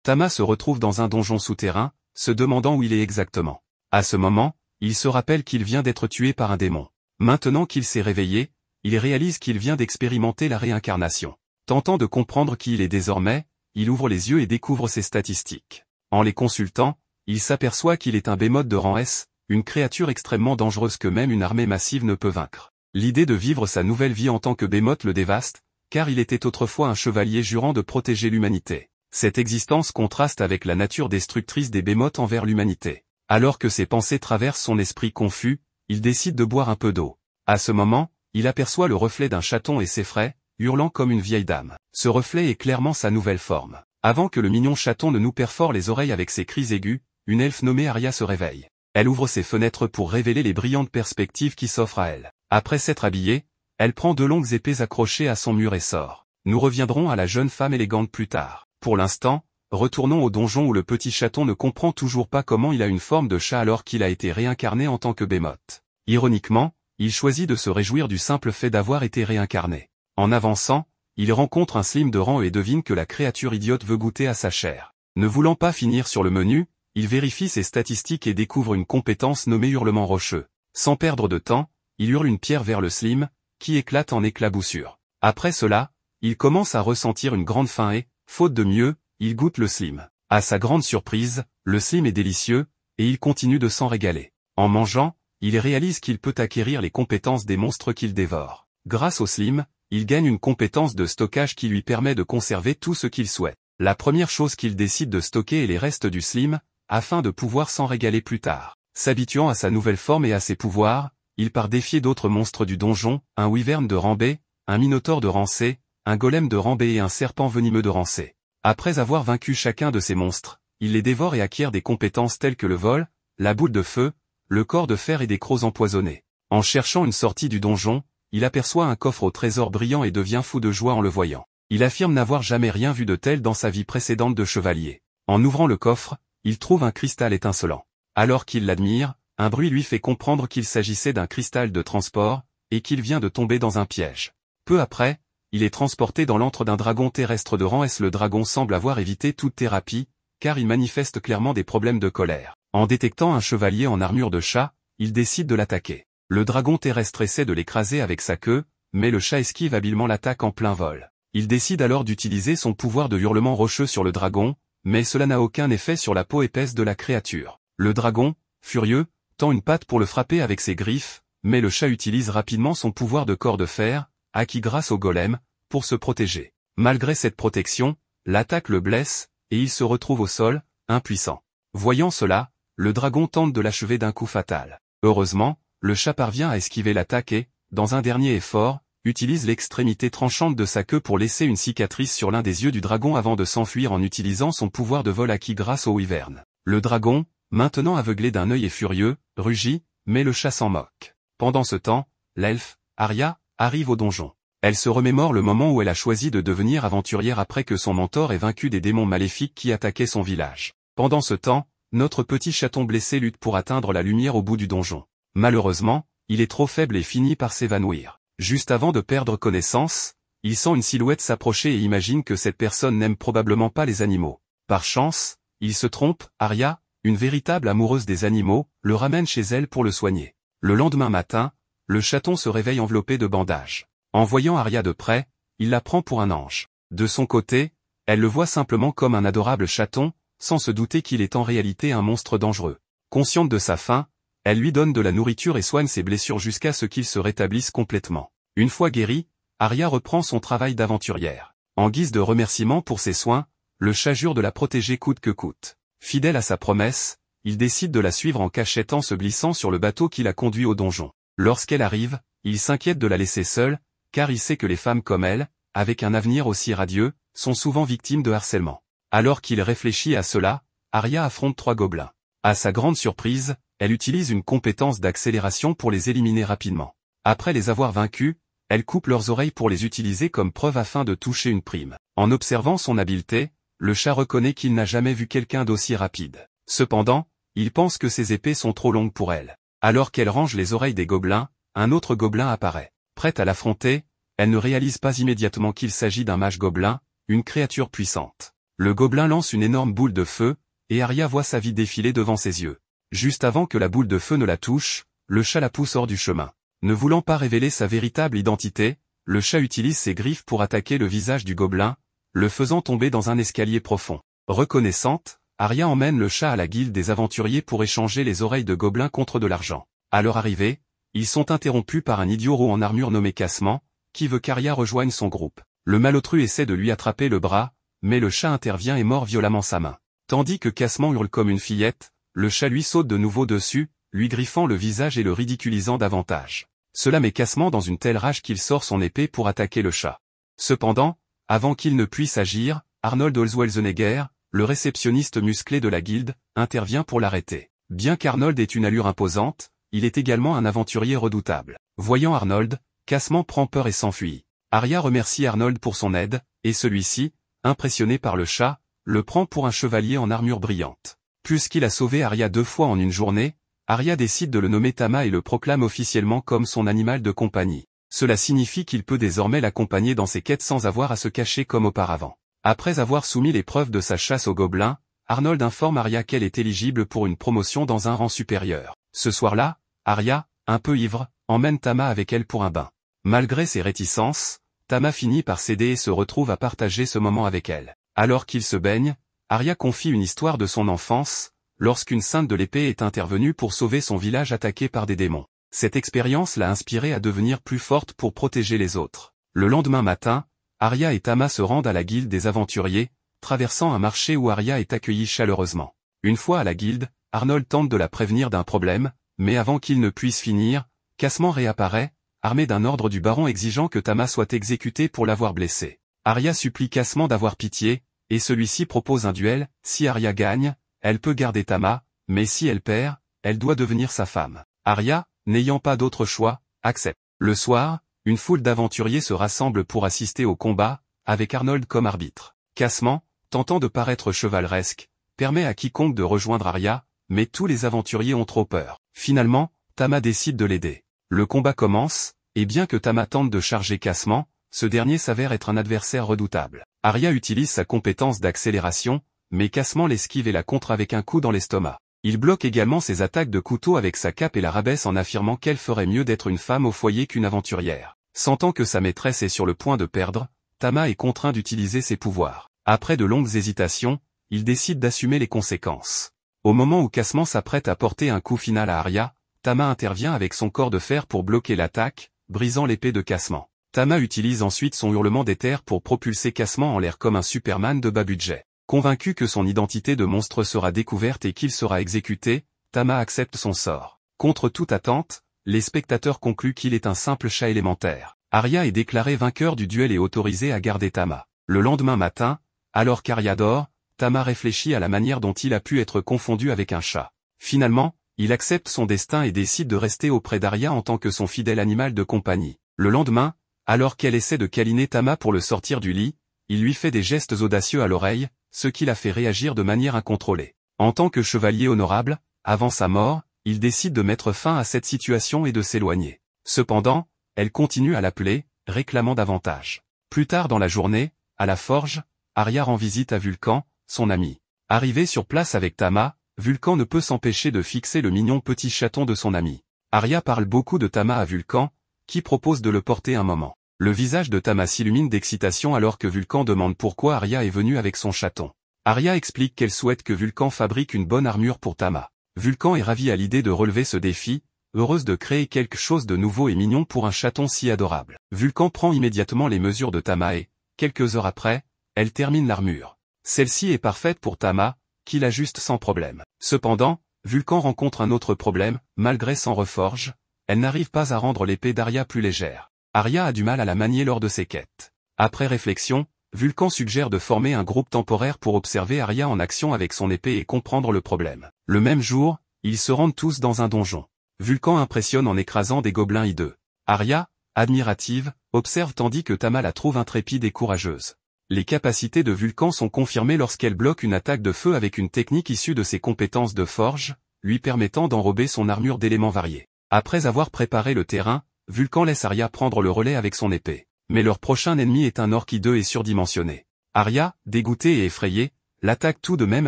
Tama se retrouve dans un donjon souterrain, se demandant où il est exactement. À ce moment, il se rappelle qu'il vient d'être tué par un démon. Maintenant qu'il s'est réveillé, il réalise qu'il vient d'expérimenter la réincarnation. Tentant de comprendre qui il est désormais, il ouvre les yeux et découvre ses statistiques. En les consultant, il s'aperçoit qu'il est un bémote de rang S, une créature extrêmement dangereuse que même une armée massive ne peut vaincre. L'idée de vivre sa nouvelle vie en tant que bémote le dévaste, car il était autrefois un chevalier jurant de protéger l'humanité. Cette existence contraste avec la nature destructrice des bémotes envers l'humanité. Alors que ses pensées traversent son esprit confus, il décide de boire un peu d'eau. À ce moment, il aperçoit le reflet d'un chaton et s'effraie, hurlant comme une vieille dame. Ce reflet est clairement sa nouvelle forme. Avant que le mignon chaton ne nous perfore les oreilles avec ses cris aigus, une elfe nommée Arya se réveille. Elle ouvre ses fenêtres pour révéler les brillantes perspectives qui s'offrent à elle. Après s'être habillée, elle prend 2 longues épées accrochées à son mur et sort. Nous reviendrons à la jeune femme élégante plus tard. Pour l'instant, retournons au donjon où le petit chaton ne comprend toujours pas comment il a une forme de chat alors qu'il a été réincarné en tant que bémote. Ironiquement, il choisit de se réjouir du simple fait d'avoir été réincarné. En avançant, il rencontre un slim de rang et devine que la créature idiote veut goûter à sa chair. Ne voulant pas finir sur le menu, il vérifie ses statistiques et découvre une compétence nommée hurlement rocheux. Sans perdre de temps, il hurle une pierre vers le slim, qui éclate en éclaboussures. Après cela, il commence à ressentir une grande faim et, faute de mieux, il goûte le slim. À sa grande surprise, le slim est délicieux, et il continue de s'en régaler. En mangeant, il réalise qu'il peut acquérir les compétences des monstres qu'il dévore. Grâce au slim, il gagne une compétence de stockage qui lui permet de conserver tout ce qu'il souhaite. La première chose qu'il décide de stocker est les restes du slim, afin de pouvoir s'en régaler plus tard. S'habituant à sa nouvelle forme et à ses pouvoirs, il part défier d'autres monstres du donjon, un wyvern de rang B, un minotaure de rang C, un golem de rang B et un serpent venimeux de rang C. Après avoir vaincu chacun de ces monstres, il les dévore et acquiert des compétences telles que le vol, la boule de feu, le corps de fer et des crocs empoisonnés. En cherchant une sortie du donjon, il aperçoit un coffre au trésor brillant et devient fou de joie en le voyant. Il affirme n'avoir jamais rien vu de tel dans sa vie précédente de chevalier. En ouvrant le coffre, il trouve un cristal étincelant. Alors qu'il l'admire, un bruit lui fait comprendre qu'il s'agissait d'un cristal de transport, et qu'il vient de tomber dans un piège. Peu après, il est transporté dans l'antre d'un dragon terrestre de rang S. Le dragon semble avoir évité toute thérapie, car il manifeste clairement des problèmes de colère. En détectant un chevalier en armure de chat, il décide de l'attaquer. Le dragon terrestre essaie de l'écraser avec sa queue, mais le chat esquive habilement l'attaque en plein vol. Il décide alors d'utiliser son pouvoir de hurlement rocheux sur le dragon, mais cela n'a aucun effet sur la peau épaisse de la créature. Le dragon, furieux, tend une patte pour le frapper avec ses griffes, mais le chat utilise rapidement son pouvoir de corps de fer, acquis grâce au golem, pour se protéger. Malgré cette protection, l'attaque le blesse, et il se retrouve au sol, impuissant. Voyant cela, le dragon tente de l'achever d'un coup fatal. Heureusement, le chat parvient à esquiver l'attaque et, dans un dernier effort, utilise l'extrémité tranchante de sa queue pour laisser une cicatrice sur l'un des yeux du dragon avant de s'enfuir en utilisant son pouvoir de vol acquis grâce au wyvern. Le dragon, maintenant aveuglé d'un œil et furieux, rugit, mais le chat s'en moque. Pendant ce temps, l'elfe, Arya, arrive au donjon. Elle se remémore le moment où elle a choisi de devenir aventurière après que son mentor ait vaincu des démons maléfiques qui attaquaient son village. Pendant ce temps, notre petit chaton blessé lutte pour atteindre la lumière au bout du donjon. Malheureusement, il est trop faible et finit par s'évanouir. Juste avant de perdre connaissance, il sent une silhouette s'approcher et imagine que cette personne n'aime probablement pas les animaux. Par chance, il se trompe, Arya, une véritable amoureuse des animaux, le ramène chez elle pour le soigner. Le lendemain matin, le chaton se réveille enveloppé de bandages. En voyant Arya de près, il la prend pour un ange. De son côté, elle le voit simplement comme un adorable chaton, sans se douter qu'il est en réalité un monstre dangereux. Consciente de sa faim, elle lui donne de la nourriture et soigne ses blessures jusqu'à ce qu'il se rétablisse complètement. Une fois guéri, Arya reprend son travail d'aventurière. En guise de remerciement pour ses soins, le chat jure de la protéger coûte que coûte. Fidèle à sa promesse, il décide de la suivre en cachette en se glissant sur le bateau qui la conduit au donjon. Lorsqu'elle arrive, il s'inquiète de la laisser seule, car il sait que les femmes comme elle, avec un avenir aussi radieux, sont souvent victimes de harcèlement. Alors qu'il réfléchit à cela, Arya affronte 3 gobelins. À sa grande surprise, elle utilise une compétence d'accélération pour les éliminer rapidement. Après les avoir vaincus, elle coupe leurs oreilles pour les utiliser comme preuve afin de toucher une prime. En observant son habileté, le chat reconnaît qu'il n'a jamais vu quelqu'un d'aussi rapide. Cependant, il pense que ses épées sont trop longues pour elle. Alors qu'elle range les oreilles des gobelins, un autre gobelin apparaît. Prête à l'affronter, elle ne réalise pas immédiatement qu'il s'agit d'un mage gobelin, une créature puissante. Le gobelin lance une énorme boule de feu, et Arya voit sa vie défiler devant ses yeux. Juste avant que la boule de feu ne la touche, le chat la pousse hors du chemin. Ne voulant pas révéler sa véritable identité, le chat utilise ses griffes pour attaquer le visage du gobelin, le faisant tomber dans un escalier profond. Reconnaissante, Arya emmène le chat à la guilde des aventuriers pour échanger les oreilles de gobelins contre de l'argent. À leur arrivée, ils sont interrompus par un idiot roux en armure nommé Cassement, qui veut qu'Arya rejoigne son groupe. Le malotru essaie de lui attraper le bras, mais le chat intervient et mord violemment sa main. Tandis que Cassement hurle comme une fillette, le chat lui saute de nouveau dessus, lui griffant le visage et le ridiculisant davantage. Cela met Cassement dans une telle rage qu'il sort son épée pour attaquer le chat. Cependant, avant qu'il ne puisse agir, Arnold Holzwelzenegger, le réceptionniste musclé de la guilde, intervient pour l'arrêter. Bien qu'Arnold ait une allure imposante, il est également un aventurier redoutable. Voyant Arnold, Cassement prend peur et s'enfuit. Arya remercie Arnold pour son aide, et celui-ci, impressionné par le chat, le prend pour un chevalier en armure brillante. Puisqu'il a sauvé Arya 2 fois en une journée, Arya décide de le nommer Tama et le proclame officiellement comme son animal de compagnie. Cela signifie qu'il peut désormais l'accompagner dans ses quêtes sans avoir à se cacher comme auparavant. Après avoir soumis les preuves de sa chasse aux gobelins, Arnold informe Arya qu'elle est éligible pour une promotion dans un rang supérieur. Ce soir-là, Arya, un peu ivre, emmène Tama avec elle pour un bain. Malgré ses réticences, Tama finit par céder et se retrouve à partager ce moment avec elle. Alors qu'ils se baignent, Arya confie une histoire de son enfance, lorsqu'une sainte de l'épée est intervenue pour sauver son village attaqué par des démons. Cette expérience l'a inspirée à devenir plus forte pour protéger les autres. Le lendemain matin, Arya et Tama se rendent à la guilde des aventuriers, traversant un marché où Arya est accueillie chaleureusement. Une fois à la guilde, Arnold tente de la prévenir d'un problème, mais avant qu'il ne puisse finir, Cassement réapparaît, armé d'un ordre du baron exigeant que Tama soit exécutée pour l'avoir blessé. Arya supplie Cassement d'avoir pitié, et celui-ci propose un duel. Si Arya gagne, elle peut garder Tama, mais si elle perd, elle doit devenir sa femme. Arya, n'ayant pas d'autre choix, accepte. Le soir, une foule d'aventuriers se rassemble pour assister au combat, avec Arnold comme arbitre. Cassement, tentant de paraître chevaleresque, permet à quiconque de rejoindre Arya, mais tous les aventuriers ont trop peur. Finalement, Tama décide de l'aider. Le combat commence, et bien que Tama tente de charger Cassement, ce dernier s'avère être un adversaire redoutable. Arya utilise sa compétence d'accélération, mais Cassement l'esquive et la contre avec un coup dans l'estomac. Il bloque également ses attaques de couteau avec sa cape et la rabaisse en affirmant qu'elle ferait mieux d'être une femme au foyer qu'une aventurière. Sentant que sa maîtresse est sur le point de perdre, Tama est contraint d'utiliser ses pouvoirs. Après de longues hésitations, il décide d'assumer les conséquences. Au moment où Cassement s'apprête à porter un coup final à Arya, Tama intervient avec son corps de fer pour bloquer l'attaque, brisant l'épée de Cassement. Tama utilise ensuite son hurlement d'éther pour propulser Cassement en l'air comme un Superman de bas budget. Convaincu que son identité de monstre sera découverte et qu'il sera exécuté, Tama accepte son sort. Contre toute attente, les spectateurs concluent qu'il est un simple chat élémentaire. Arya est déclaré vainqueur du duel et autorisé à garder Tama. Le lendemain matin, alors qu'Arya dort, Tama réfléchit à la manière dont il a pu être confondu avec un chat. Finalement, il accepte son destin et décide de rester auprès d'Arya en tant que son fidèle animal de compagnie. Le lendemain, alors qu'elle essaie de câliner Tama pour le sortir du lit, il lui fait des gestes audacieux à l'oreille, ce qui la fait réagir de manière incontrôlée. En tant que chevalier honorable, avant sa mort, il décide de mettre fin à cette situation et de s'éloigner. Cependant, elle continue à l'appeler, réclamant davantage. Plus tard dans la journée, à la forge, Arya rend visite à Vulcan, son ami. Arrivé sur place avec Tama, Vulcan ne peut s'empêcher de fixer le mignon petit chaton de son ami. Arya parle beaucoup de Tama à Vulcan, qui propose de le porter un moment. Le visage de Tama s'illumine d'excitation alors que Vulcan demande pourquoi Arya est venue avec son chaton. Arya explique qu'elle souhaite que Vulcan fabrique une bonne armure pour Tama. Vulcan est ravi à l'idée de relever ce défi, heureuse de créer quelque chose de nouveau et mignon pour un chaton si adorable. Vulcan prend immédiatement les mesures de Tama et, quelques heures après, elle termine l'armure. Celle-ci est parfaite pour Tama, qui l'ajuste sans problème. Cependant, Vulcan rencontre un autre problème, malgré son reforge, elle n'arrive pas à rendre l'épée d'Arya plus légère. Arya a du mal à la manier lors de ses quêtes. Après réflexion, Vulcan suggère de former un groupe temporaire pour observer Arya en action avec son épée et comprendre le problème. Le même jour, ils se rendent tous dans un donjon. Vulcan impressionne en écrasant des gobelins hideux. Arya, admirative, observe tandis que Tama la trouve intrépide et courageuse. Les capacités de Vulcan sont confirmées lorsqu'elle bloque une attaque de feu avec une technique issue de ses compétences de forge, lui permettant d'enrober son armure d'éléments variés. Après avoir préparé le terrain, Vulcan laisse Arya prendre le relais avec son épée. Mais leur prochain ennemi est un orc hideux et surdimensionné. Arya, dégoûtée et effrayée, l'attaque tout de même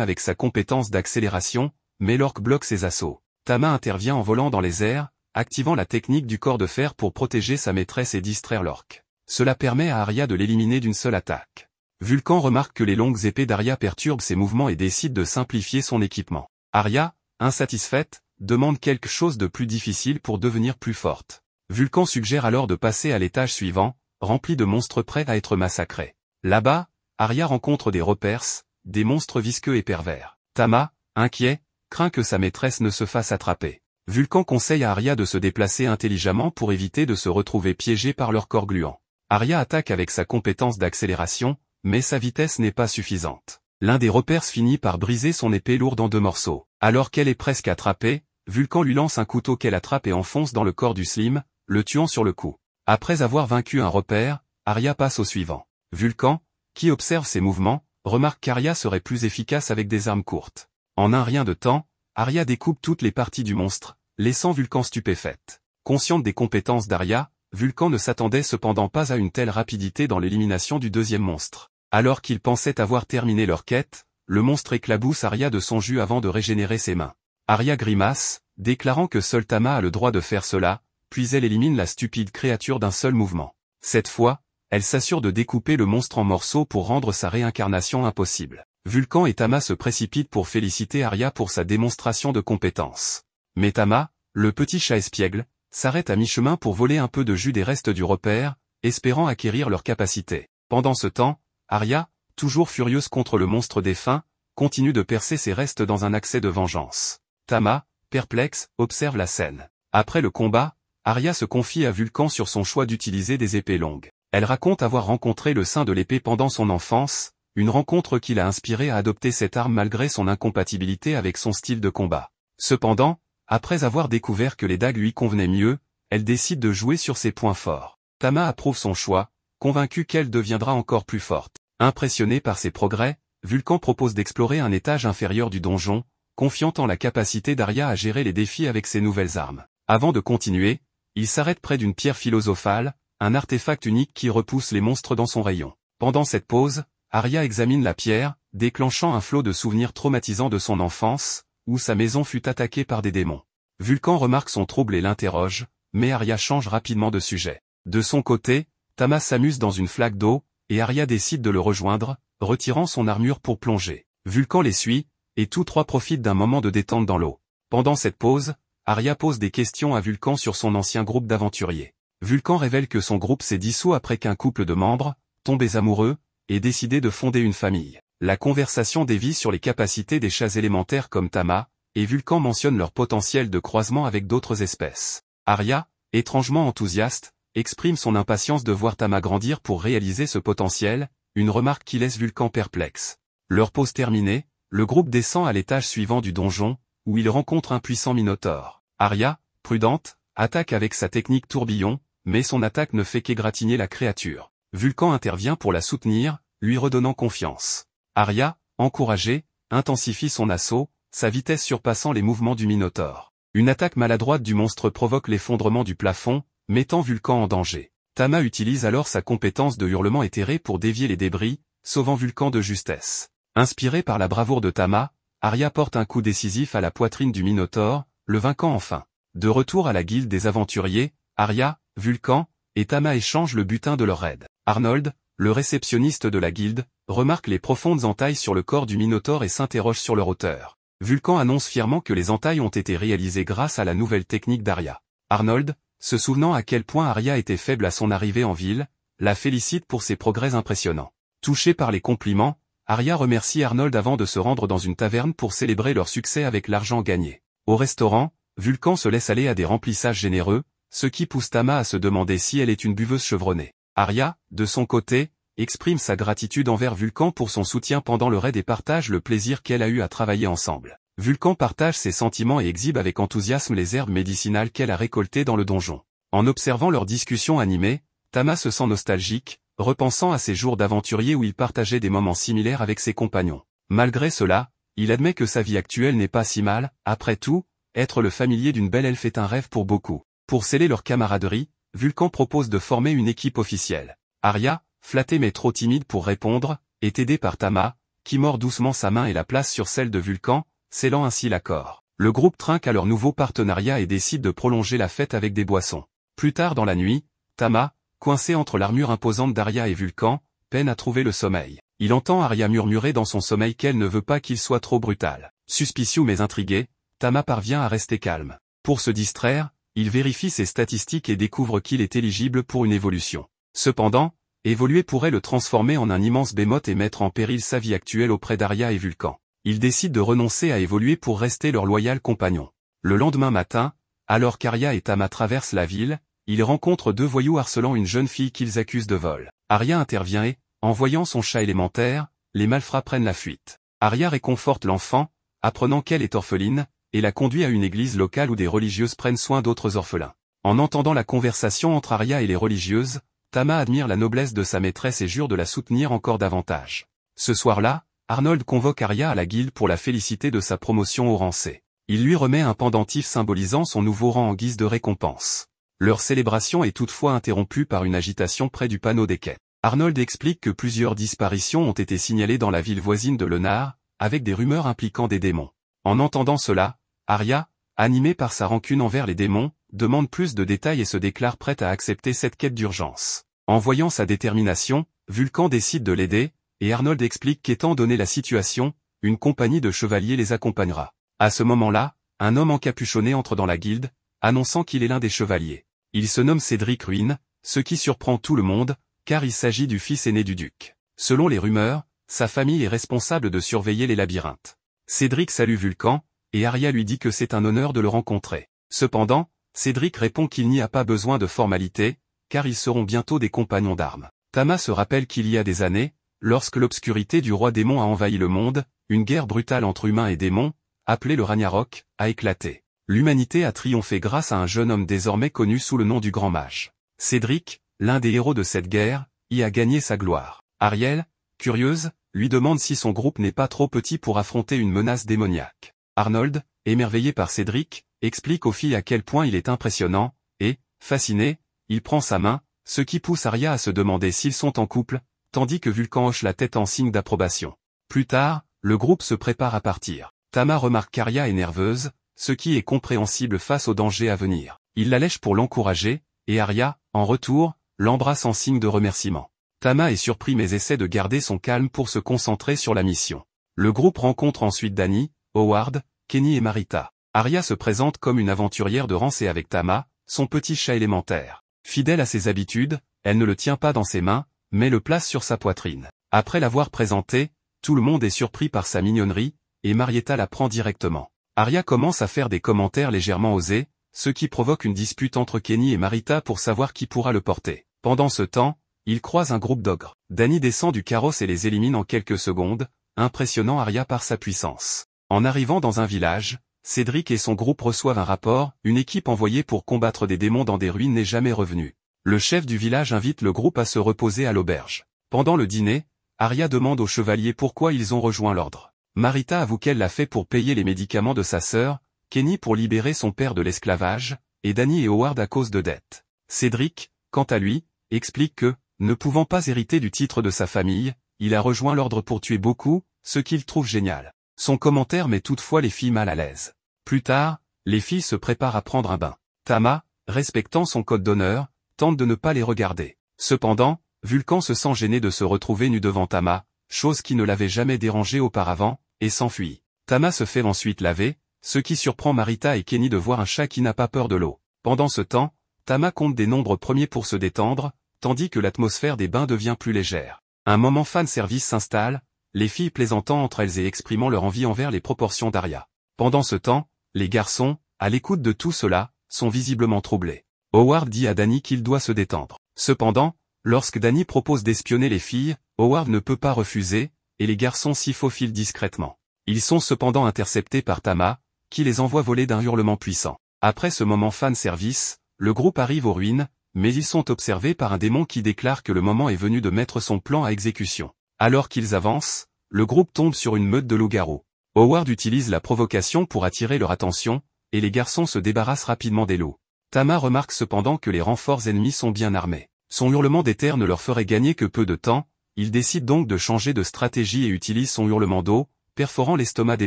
avec sa compétence d'accélération, mais l'orque bloque ses assauts. Tama intervient en volant dans les airs, activant la technique du corps de fer pour protéger sa maîtresse et distraire l'orque. Cela permet à Arya de l'éliminer d'une seule attaque. Vulcan remarque que les longues épées d'Arya perturbent ses mouvements et décide de simplifier son équipement. Arya, insatisfaite, demande quelque chose de plus difficile pour devenir plus forte. Vulcan suggère alors de passer à l'étage suivant, rempli de monstres prêts à être massacrés. Là-bas, Arya rencontre des repers, des monstres visqueux et pervers. Tama, inquiet, craint que sa maîtresse ne se fasse attraper. Vulcan conseille à Arya de se déplacer intelligemment pour éviter de se retrouver piégée par leur corps gluant. Arya attaque avec sa compétence d'accélération, mais sa vitesse n'est pas suffisante. L'un des repers finit par briser son épée lourde en 2 morceaux. Alors qu'elle est presque attrapée, Vulcan lui lance un couteau qu'elle attrape et enfonce dans le corps du Slim, le tuant sur le coup. Après avoir vaincu un repère, Arya passe au suivant. Vulcan, qui observe ses mouvements, remarque qu'Arya serait plus efficace avec des armes courtes. En un rien de temps, Arya découpe toutes les parties du monstre, laissant Vulcan stupéfaite. Consciente des compétences d'Arya, Vulcan ne s'attendait cependant pas à une telle rapidité dans l'élimination du deuxième monstre. Alors qu'il pensait avoir terminé leur quête, le monstre éclabousse Arya de son jus avant de régénérer ses mains. Arya grimace, déclarant que seul Tama a le droit de faire cela, puis elle élimine la stupide créature d'un seul mouvement. Cette fois, elle s'assure de découper le monstre en morceaux pour rendre sa réincarnation impossible. Vulcan et Tama se précipitent pour féliciter Arya pour sa démonstration de compétence. Mais Tama, le petit chat espiègle, s'arrête à mi-chemin pour voler un peu de jus des restes du repère, espérant acquérir leur capacité. Pendant ce temps, Arya, toujours furieuse contre le monstre défunt, continue de percer ses restes dans un accès de vengeance. Tama, perplexe, observe la scène. Après le combat, Arya se confie à Vulcan sur son choix d'utiliser des épées longues. Elle raconte avoir rencontré le saint de l'épée pendant son enfance, une rencontre qui l'a inspirée à adopter cette arme malgré son incompatibilité avec son style de combat. Cependant, après avoir découvert que les dagues lui convenaient mieux, elle décide de jouer sur ses points forts. Tama approuve son choix, convaincue qu'elle deviendra encore plus forte. Impressionné par ses progrès, Vulcan propose d'explorer un étage inférieur du donjon, confiant en la capacité d'Arya à gérer les défis avec ses nouvelles armes. Avant de continuer, il s'arrête près d'une pierre philosophale, un artefact unique qui repousse les monstres dans son rayon. Pendant cette pause, Arya examine la pierre, déclenchant un flot de souvenirs traumatisants de son enfance, où sa maison fut attaquée par des démons. Vulcan remarque son trouble et l'interroge, mais Arya change rapidement de sujet. De son côté, Tama s'amuse dans une flaque d'eau, et Arya décide de le rejoindre, retirant son armure pour plonger. Vulcan les suit, et tous trois profitent d'un moment de détente dans l'eau. Pendant cette pause, Arya pose des questions à Vulcan sur son ancien groupe d'aventuriers. Vulcan révèle que son groupe s'est dissous après qu'un couple de membres, tombés amoureux, ait décidé de fonder une famille. La conversation dévie sur les capacités des chats élémentaires comme Tama, et Vulcan mentionne leur potentiel de croisement avec d'autres espèces. Arya, étrangement enthousiaste, exprime son impatience de voir Tama grandir pour réaliser ce potentiel, une remarque qui laisse Vulcan perplexe. Leur pause terminée, le groupe descend à l'étage suivant du donjon, où il rencontre un puissant minotaure. Arya, prudente, attaque avec sa technique tourbillon, mais son attaque ne fait qu'égratigner la créature. Vulcan intervient pour la soutenir, lui redonnant confiance. Arya, encouragée, intensifie son assaut, sa vitesse surpassant les mouvements du minotaure. Une attaque maladroite du monstre provoque l'effondrement du plafond, mettant Vulcan en danger. Tama utilise alors sa compétence de hurlement éthéré pour dévier les débris, sauvant Vulcan de justesse. Inspiré par la bravoure de Tama, Arya porte un coup décisif à la poitrine du minotaure, le vainquant enfin. De retour à la guilde des aventuriers, Arya, Vulcan et Tama échangent le butin de leur raid. Arnold, le réceptionniste de la guilde, remarque les profondes entailles sur le corps du minotaure et s'interroge sur leur auteur. Vulcan annonce fièrement que les entailles ont été réalisées grâce à la nouvelle technique d'Arya. Arnold, se souvenant à quel point Arya était faible à son arrivée en ville, la félicite pour ses progrès impressionnants. Touché par les compliments, Arya remercie Arnold avant de se rendre dans une taverne pour célébrer leur succès avec l'argent gagné. Au restaurant, Vulcan se laisse aller à des remplissages généreux, ce qui pousse Tama à se demander si elle est une buveuse chevronnée. Arya, de son côté, exprime sa gratitude envers Vulcan pour son soutien pendant le raid et partage le plaisir qu'elle a eu à travailler ensemble. Vulcan partage ses sentiments et exhibe avec enthousiasme les herbes médicinales qu'elle a récoltées dans le donjon. En observant leur discussion animée, Tama se sent nostalgique, repensant à ses jours d'aventurier où il partageait des moments similaires avec ses compagnons. Malgré cela, il admet que sa vie actuelle n'est pas si mal, après tout, être le familier d'une belle elfe est un rêve pour beaucoup. Pour sceller leur camaraderie, Vulcan propose de former une équipe officielle. Arya, flattée mais trop timide pour répondre, est aidé par Tama, qui mord doucement sa main et la place sur celle de Vulcan, scellant ainsi l'accord. Le groupe trinque à leur nouveau partenariat et décide de prolonger la fête avec des boissons. Plus tard dans la nuit, Tama, coincé entre l'armure imposante d'Arya et Vulcan, peine à trouver le sommeil. Il entend Arya murmurer dans son sommeil qu'elle ne veut pas qu'il soit trop brutal. Suspicieux mais intrigué, Tama parvient à rester calme. Pour se distraire, il vérifie ses statistiques et découvre qu'il est éligible pour une évolution. Cependant, évoluer pourrait le transformer en un immense behemoth et mettre en péril sa vie actuelle auprès d'Arya et Vulcan. Il décide de renoncer à évoluer pour rester leur loyal compagnon. Le lendemain matin, alors qu'Arya et Tama traversent la ville, ils rencontrent deux voyous harcelant une jeune fille qu'ils accusent de vol. Arya intervient et, en voyant son chat élémentaire, les malfrats prennent la fuite. Arya réconforte l'enfant, apprenant qu'elle est orpheline, et la conduit à une église locale où des religieuses prennent soin d'autres orphelins. En entendant la conversation entre Arya et les religieuses, Tama admire la noblesse de sa maîtresse et jure de la soutenir encore davantage. Ce soir-là, Arnold convoque Arya à la guilde pour la féliciter de sa promotion au rang C. Il lui remet un pendentif symbolisant son nouveau rang en guise de récompense. Leur célébration est toutefois interrompue par une agitation près du panneau des quêtes. Arnold explique que plusieurs disparitions ont été signalées dans la ville voisine de Lenar, avec des rumeurs impliquant des démons. En entendant cela, Arya, animée par sa rancune envers les démons, demande plus de détails et se déclare prête à accepter cette quête d'urgence. En voyant sa détermination, Vulcan décide de l'aider, et Arnold explique qu'étant donné la situation, une compagnie de chevaliers les accompagnera. À ce moment-là, un homme encapuchonné entre dans la guilde, annonçant qu'il est l'un des chevaliers. Il se nomme Cédric Ruin, ce qui surprend tout le monde, car il s'agit du fils aîné du duc. Selon les rumeurs, sa famille est responsable de surveiller les labyrinthes. Cédric salue Vulcan, et Arya lui dit que c'est un honneur de le rencontrer. Cependant, Cédric répond qu'il n'y a pas besoin de formalité, car ils seront bientôt des compagnons d'armes. Tama se rappelle qu'il y a des années, lorsque l'obscurité du roi démon a envahi le monde, une guerre brutale entre humains et démons, appelée le Ragnarok, a éclaté. L'humanité a triomphé grâce à un jeune homme désormais connu sous le nom du Grand Mage. Cédric, l'un des héros de cette guerre, y a gagné sa gloire. Ariel, curieuse, lui demande si son groupe n'est pas trop petit pour affronter une menace démoniaque. Arnold, émerveillé par Cédric, explique aux filles à quel point il est impressionnant, et, fasciné, il prend sa main, ce qui pousse Arya à se demander s'ils sont en couple, tandis que Vulcan hoche la tête en signe d'approbation. Plus tard, le groupe se prépare à partir. Tama remarque qu'Arya est nerveuse, ce qui est compréhensible face au danger à venir. Il la lèche pour l'encourager, et Arya, en retour, l'embrasse en signe de remerciement. Tama est surpris mais essaie de garder son calme pour se concentrer sur la mission. Le groupe rencontre ensuite Dany, Howard, Kenny et Marita. Arya se présente comme une aventurière de rang C avec Tama, son petit chat élémentaire. Fidèle à ses habitudes, elle ne le tient pas dans ses mains, mais le place sur sa poitrine. Après l'avoir présenté, tout le monde est surpris par sa mignonnerie, et Marietta la prend directement. Arya commence à faire des commentaires légèrement osés, ce qui provoque une dispute entre Kenny et Marita pour savoir qui pourra le porter. Pendant ce temps, ils croisent un groupe d'ogres. Dany descend du carrosse et les élimine en quelques secondes, impressionnant Arya par sa puissance. En arrivant dans un village, Cédric et son groupe reçoivent un rapport, une équipe envoyée pour combattre des démons dans des ruines n'est jamais revenue. Le chef du village invite le groupe à se reposer à l'auberge. Pendant le dîner, Arya demande aux chevaliers pourquoi ils ont rejoint l'ordre. Marita avoue qu'elle l'a fait pour payer les médicaments de sa sœur, Kenny pour libérer son père de l'esclavage, et Dany et Howard à cause de dettes. Cédric, quant à lui, explique que, ne pouvant pas hériter du titre de sa famille, il a rejoint l'ordre pour tuer beaucoup, ce qu'il trouve génial. Son commentaire met toutefois les filles mal à l'aise. Plus tard, les filles se préparent à prendre un bain. Tama, respectant son code d'honneur, tente de ne pas les regarder. Cependant, Vulcan se sent gêné de se retrouver nu devant Tama, chose qui ne l'avait jamais dérangé auparavant, et s'enfuit. Tama se fait ensuite laver, ce qui surprend Marita et Kenny de voir un chat qui n'a pas peur de l'eau. Pendant ce temps, Tama compte des nombres premiers pour se détendre, tandis que l'atmosphère des bains devient plus légère. Un moment fan service s'installe, les filles plaisantant entre elles et exprimant leur envie envers les proportions d'Arya. Pendant ce temps, les garçons, à l'écoute de tout cela, sont visiblement troublés. Howard dit à Dany qu'il doit se détendre. Cependant, lorsque Dany propose d'espionner les filles, Howard ne peut pas refuser, et les garçons s'y faufilent discrètement. Ils sont cependant interceptés par Tama, qui les envoie voler d'un hurlement puissant. Après ce moment fan service, le groupe arrive aux ruines, mais ils sont observés par un démon qui déclare que le moment est venu de mettre son plan à exécution. Alors qu'ils avancent, le groupe tombe sur une meute de loups-garous. Howard utilise la provocation pour attirer leur attention, et les garçons se débarrassent rapidement des loups. Tama remarque cependant que les renforts ennemis sont bien armés. Son hurlement d'éther ne leur ferait gagner que peu de temps, il décide donc de changer de stratégie et utilise son hurlement d'eau, perforant l'estomac des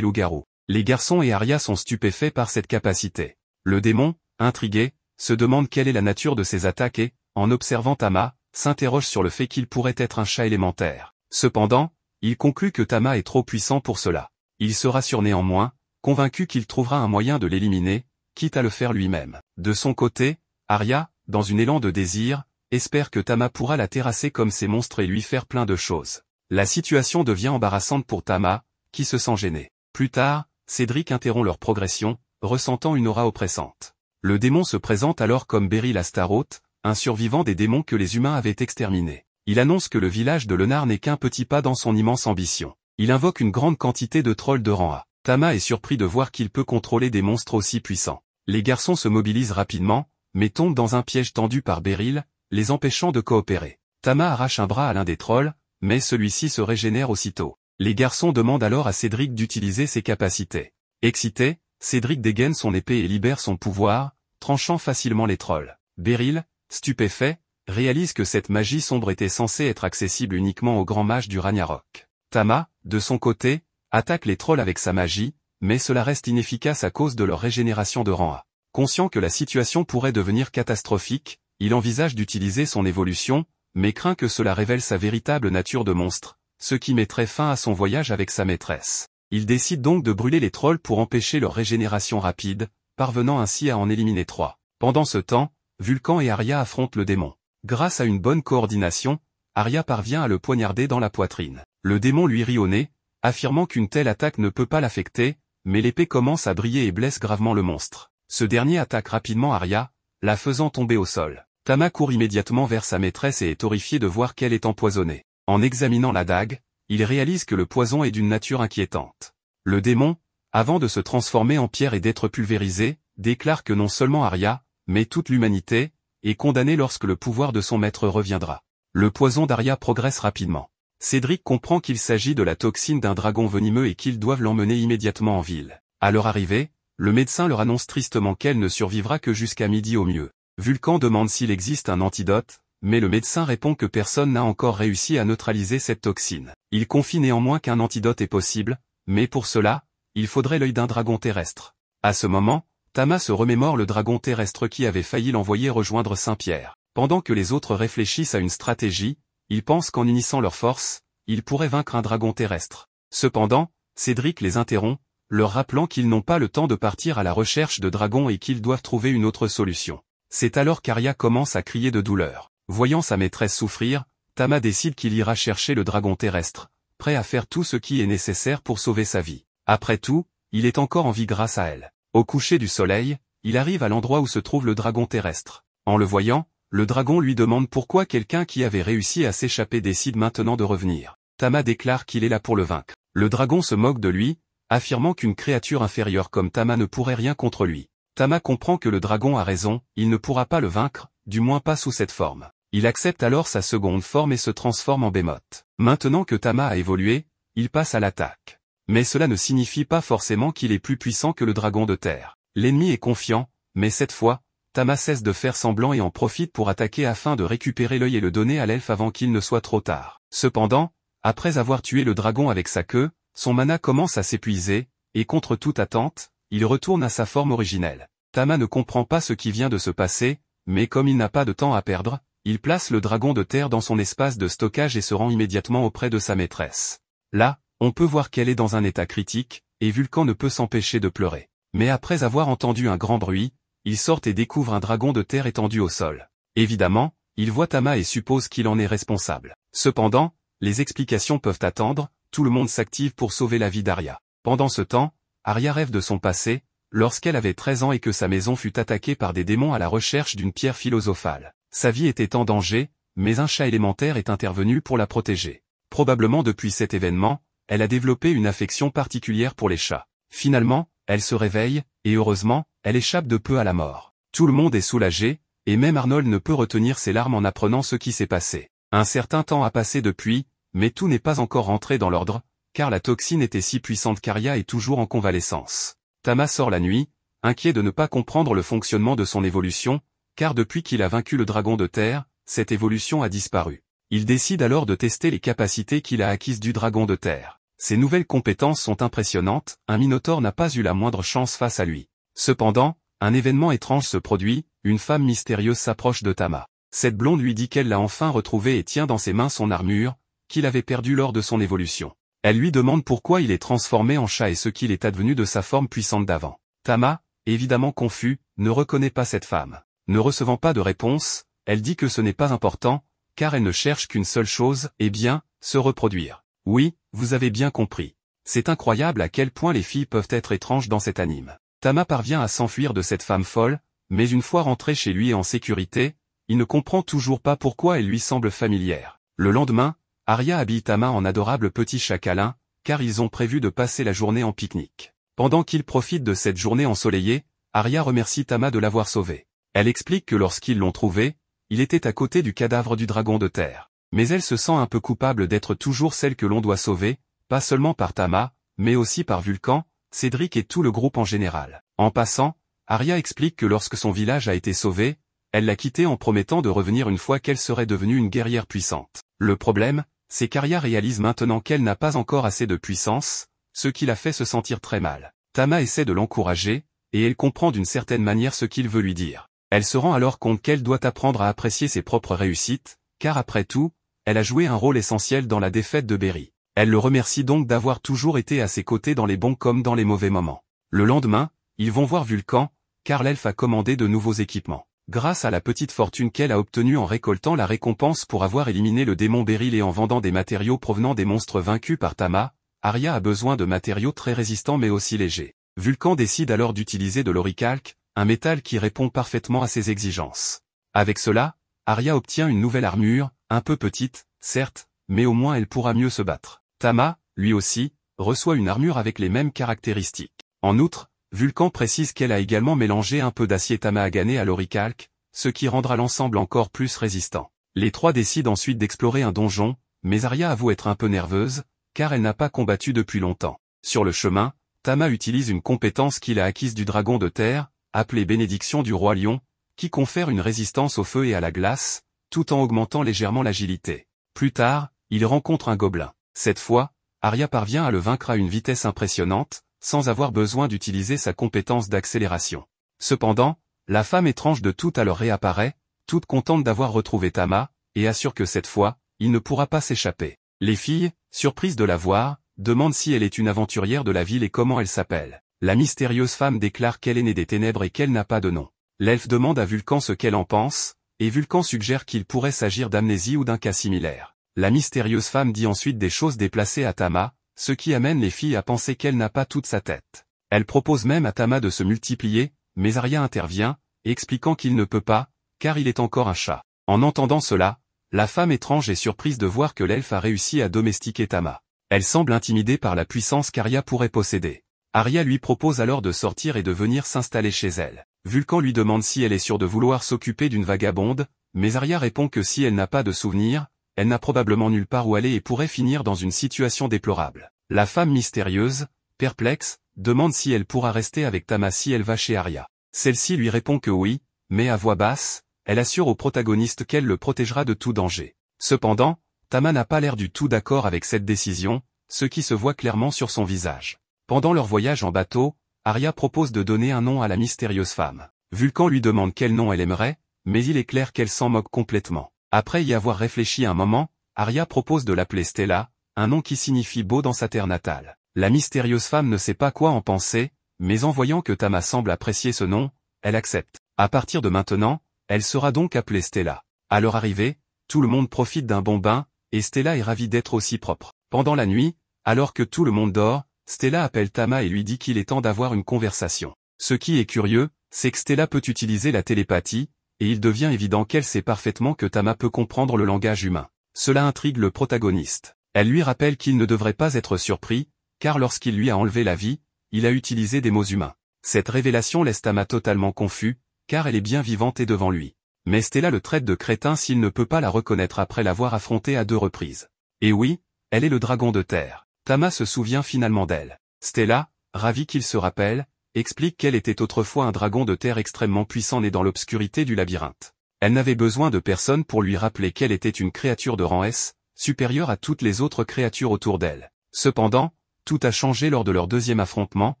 loups-garous. Les garçons et Arya sont stupéfaits par cette capacité. Le démon, intrigué, se demande quelle est la nature de ces attaques et, en observant Tama, s'interroge sur le fait qu'il pourrait être un chat élémentaire. Cependant, il conclut que Tama est trop puissant pour cela. Il se rassure néanmoins, convaincu qu'il trouvera un moyen de l'éliminer, quitte à le faire lui-même. De son côté, Arya, dans une élan de désir, espère que Tama pourra la terrasser comme ces monstres et lui faire plein de choses. La situation devient embarrassante pour Tama, qui se sent gêné. Plus tard, Cédric interrompt leur progression, ressentant une aura oppressante. Le démon se présente alors comme Beryl Astaroth, un survivant des démons que les humains avaient exterminés. Il annonce que le village de Lenar n'est qu'un petit pas dans son immense ambition. Il invoque une grande quantité de trolls de rang A. Tama est surpris de voir qu'il peut contrôler des monstres aussi puissants. Les garçons se mobilisent rapidement, mais tombent dans un piège tendu par Beryl, les empêchant de coopérer. Tama arrache un bras à l'un des trolls, mais celui-ci se régénère aussitôt. Les garçons demandent alors à Cédric d'utiliser ses capacités. Excité, Cédric dégaine son épée et libère son pouvoir, tranchant facilement les trolls. Beryl, stupéfait, réalise que cette magie sombre était censée être accessible uniquement aux grands mages du Ragnarok. Tama, de son côté, attaque les trolls avec sa magie, mais cela reste inefficace à cause de leur régénération de rang A. Conscient que la situation pourrait devenir catastrophique, il envisage d'utiliser son évolution, mais craint que cela révèle sa véritable nature de monstre, ce qui mettrait fin à son voyage avec sa maîtresse. Il décide donc de brûler les trolls pour empêcher leur régénération rapide, parvenant ainsi à en éliminer 3. Pendant ce temps, Vulcan et Arya affrontent le démon. Grâce à une bonne coordination, Arya parvient à le poignarder dans la poitrine. Le démon lui rit au nez, affirmant qu'une telle attaque ne peut pas l'affecter, mais l'épée commence à briller et blesse gravement le monstre. Ce dernier attaque rapidement Arya, la faisant tomber au sol. Tama court immédiatement vers sa maîtresse et est horrifié de voir qu'elle est empoisonnée. En examinant la dague, il réalise que le poison est d'une nature inquiétante. Le démon, avant de se transformer en pierre et d'être pulvérisé, déclare que non seulement Arya, mais toute l'humanité, est condamnée lorsque le pouvoir de son maître reviendra. Le poison d'Arya progresse rapidement. Cédric comprend qu'il s'agit de la toxine d'un dragon venimeux et qu'ils doivent l'emmener immédiatement en ville. À leur arrivée, le médecin leur annonce tristement qu'elle ne survivra que jusqu'à midi au mieux. Vulcan demande s'il existe un antidote, mais le médecin répond que personne n'a encore réussi à neutraliser cette toxine. Il confie néanmoins qu'un antidote est possible, mais pour cela, il faudrait l'œil d'un dragon terrestre. À ce moment, Tama se remémore le dragon terrestre qui avait failli l'envoyer rejoindre Saint-Pierre. Pendant que les autres réfléchissent à une stratégie, ils pensent qu'en unissant leurs forces, ils pourraient vaincre un dragon terrestre. Cependant, Cédric les interrompt, leur rappelant qu'ils n'ont pas le temps de partir à la recherche de dragons et qu'ils doivent trouver une autre solution. C'est alors qu'Arya commence à crier de douleur. Voyant sa maîtresse souffrir, Tama décide qu'il ira chercher le dragon terrestre, prêt à faire tout ce qui est nécessaire pour sauver sa vie. Après tout, il est encore en vie grâce à elle. Au coucher du soleil, il arrive à l'endroit où se trouve le dragon terrestre. En le voyant, le dragon lui demande pourquoi quelqu'un qui avait réussi à s'échapper décide maintenant de revenir. Tama déclare qu'il est là pour le vaincre. Le dragon se moque de lui, affirmant qu'une créature inférieure comme Tama ne pourrait rien contre lui. Tama comprend que le dragon a raison, il ne pourra pas le vaincre, du moins pas sous cette forme. Il accepte alors sa seconde forme et se transforme en Behemoth. Maintenant que Tama a évolué, il passe à l'attaque. Mais cela ne signifie pas forcément qu'il est plus puissant que le dragon de terre. L'ennemi est confiant, mais cette fois, Tama cesse de faire semblant et en profite pour attaquer afin de récupérer l'œil et le donner à l'elfe avant qu'il ne soit trop tard. Cependant, après avoir tué le dragon avec sa queue, son mana commence à s'épuiser, et contre toute attente, il retourne à sa forme originelle. Tama ne comprend pas ce qui vient de se passer, mais comme il n'a pas de temps à perdre, il place le dragon de terre dans son espace de stockage et se rend immédiatement auprès de sa maîtresse. Là, on peut voir qu'elle est dans un état critique, et Vulcan ne peut s'empêcher de pleurer. Mais après avoir entendu un grand bruit, il sort et découvre un dragon de terre étendu au sol. Évidemment, il voit Tama et suppose qu'il en est responsable. Cependant, les explications peuvent attendre, tout le monde s'active pour sauver la vie d'Arya. Pendant ce temps, Arya rêve de son passé, lorsqu'elle avait 13 ans et que sa maison fut attaquée par des démons à la recherche d'une pierre philosophale. Sa vie était en danger, mais un chat élémentaire est intervenu pour la protéger. Probablement depuis cet événement, elle a développé une affection particulière pour les chats. Finalement, elle se réveille, et heureusement, elle échappe de peu à la mort. Tout le monde est soulagé, et même Arnold ne peut retenir ses larmes en apprenant ce qui s'est passé. Un certain temps a passé depuis, mais tout n'est pas encore rentré dans l'ordre, car la toxine était si puissante qu'Arya est toujours en convalescence. Tama sort la nuit, inquiet de ne pas comprendre le fonctionnement de son évolution, car depuis qu'il a vaincu le dragon de terre, cette évolution a disparu. Il décide alors de tester les capacités qu'il a acquises du dragon de terre. Ses nouvelles compétences sont impressionnantes, un minotaure n'a pas eu la moindre chance face à lui. Cependant, un événement étrange se produit, une femme mystérieuse s'approche de Tama. Cette blonde lui dit qu'elle l'a enfin retrouvé et tient dans ses mains son armure, qu'il avait perdue lors de son évolution. Elle lui demande pourquoi il est transformé en chat et ce qu'il est advenu de sa forme puissante d'avant. Tama, évidemment confus, ne reconnaît pas cette femme. Ne recevant pas de réponse, elle dit que ce n'est pas important, car elle ne cherche qu'une seule chose, eh bien, se reproduire. Oui, vous avez bien compris. C'est incroyable à quel point les filles peuvent être étranges dans cet anime. Tama parvient à s'enfuir de cette femme folle, mais une fois rentré chez lui et en sécurité, il ne comprend toujours pas pourquoi elle lui semble familière. Le lendemain, Arya habille Tama en adorable petit chat câlin, car ils ont prévu de passer la journée en pique-nique. Pendant qu'ils profitent de cette journée ensoleillée, Arya remercie Tama de l'avoir sauvé. Elle explique que lorsqu'ils l'ont trouvé, il était à côté du cadavre du dragon de terre. Mais elle se sent un peu coupable d'être toujours celle que l'on doit sauver, pas seulement par Tama, mais aussi par Vulcan, Cédric et tout le groupe en général. En passant, Arya explique que lorsque son village a été sauvé, elle l'a quitté en promettant de revenir une fois qu'elle serait devenue une guerrière puissante. Le problème, c'est qu'Arya réalise maintenant qu'elle n'a pas encore assez de puissance, ce qui la fait se sentir très mal. Tama essaie de l'encourager, et elle comprend d'une certaine manière ce qu'il veut lui dire. Elle se rend alors compte qu'elle doit apprendre à apprécier ses propres réussites, car après tout, elle a joué un rôle essentiel dans la défaite de Berry. Elle le remercie donc d'avoir toujours été à ses côtés dans les bons comme dans les mauvais moments. Le lendemain, ils vont voir Vulcan, car l'elfe a commandé de nouveaux équipements. Grâce à la petite fortune qu'elle a obtenue en récoltant la récompense pour avoir éliminé le démon Beryl et en vendant des matériaux provenant des monstres vaincus par Tama, Arya a besoin de matériaux très résistants mais aussi légers. Vulcan décide alors d'utiliser de l'oricalque, un métal qui répond parfaitement à ses exigences. Avec cela, Arya obtient une nouvelle armure, un peu petite, certes, mais au moins elle pourra mieux se battre. Tama, lui aussi, reçoit une armure avec les mêmes caractéristiques. En outre, Vulcan précise qu'elle a également mélangé un peu d'acier tamahagané à l'oricalque, ce qui rendra l'ensemble encore plus résistant. Les trois décident ensuite d'explorer un donjon, mais Arya avoue être un peu nerveuse, car elle n'a pas combattu depuis longtemps. Sur le chemin, Tama utilise une compétence qu'il a acquise du dragon de terre, appelée Bénédiction du roi lion, qui confère une résistance au feu et à la glace, tout en augmentant légèrement l'agilité. Plus tard, il rencontre un gobelin. Cette fois, Arya parvient à le vaincre à une vitesse impressionnante, sans avoir besoin d'utiliser sa compétence d'accélération. Cependant, la femme étrange de tout alors réapparaît, toute contente d'avoir retrouvé Tama, et assure que cette fois, il ne pourra pas s'échapper. Les filles, surprises de la voir, demandent si elle est une aventurière de la ville et comment elle s'appelle. La mystérieuse femme déclare qu'elle est née des ténèbres et qu'elle n'a pas de nom. L'elfe demande à Vulcan ce qu'elle en pense, et Vulcan suggère qu'il pourrait s'agir d'amnésie ou d'un cas similaire. La mystérieuse femme dit ensuite des choses déplacées à Tama, ce qui amène les filles à penser qu'elle n'a pas toute sa tête. Elle propose même à Tama de se multiplier, mais Arya intervient, expliquant qu'il ne peut pas, car il est encore un chat. En entendant cela, la femme étrange est surprise de voir que l'elfe a réussi à domestiquer Tama. Elle semble intimidée par la puissance qu'Arya pourrait posséder. Arya lui propose alors de sortir et de venir s'installer chez elle. Vulcan lui demande si elle est sûre de vouloir s'occuper d'une vagabonde, mais Arya répond que si elle n'a pas de souvenirs, elle n'a probablement nulle part où aller et pourrait finir dans une situation déplorable. La femme mystérieuse, perplexe, demande si elle pourra rester avec Tama si elle va chez Arya. Celle-ci lui répond que oui, mais à voix basse, elle assure au protagoniste qu'elle le protégera de tout danger. Cependant, Tama n'a pas l'air du tout d'accord avec cette décision, ce qui se voit clairement sur son visage. Pendant leur voyage en bateau, Arya propose de donner un nom à la mystérieuse femme. Vulcan lui demande quel nom elle aimerait, mais il est clair qu'elle s'en moque complètement. Après y avoir réfléchi un moment, Arya propose de l'appeler Stella, un nom qui signifie beau dans sa terre natale. La mystérieuse femme ne sait pas quoi en penser, mais en voyant que Tama semble apprécier ce nom, elle accepte. À partir de maintenant, elle sera donc appelée Stella. À leur arrivée, tout le monde profite d'un bon bain, et Stella est ravie d'être aussi propre. Pendant la nuit, alors que tout le monde dort, Stella appelle Tama et lui dit qu'il est temps d'avoir une conversation. Ce qui est curieux, c'est que Stella peut utiliser la télépathie, et il devient évident qu'elle sait parfaitement que Tama peut comprendre le langage humain. Cela intrigue le protagoniste. Elle lui rappelle qu'il ne devrait pas être surpris, car lorsqu'il lui a enlevé la vie, il a utilisé des mots humains. Cette révélation laisse Tama totalement confus, car elle est bien vivante et devant lui. Mais Stella le traite de crétin s'il ne peut pas la reconnaître après l'avoir affrontée à 2 reprises. Et oui, elle est le dragon de terre. Tama se souvient finalement d'elle. Stella, ravie qu'il se rappelle, explique qu'elle était autrefois un dragon de terre extrêmement puissant né dans l'obscurité du labyrinthe. Elle n'avait besoin de personne pour lui rappeler qu'elle était une créature de rang S, supérieure à toutes les autres créatures autour d'elle. Cependant, tout a changé lors de leur deuxième affrontement,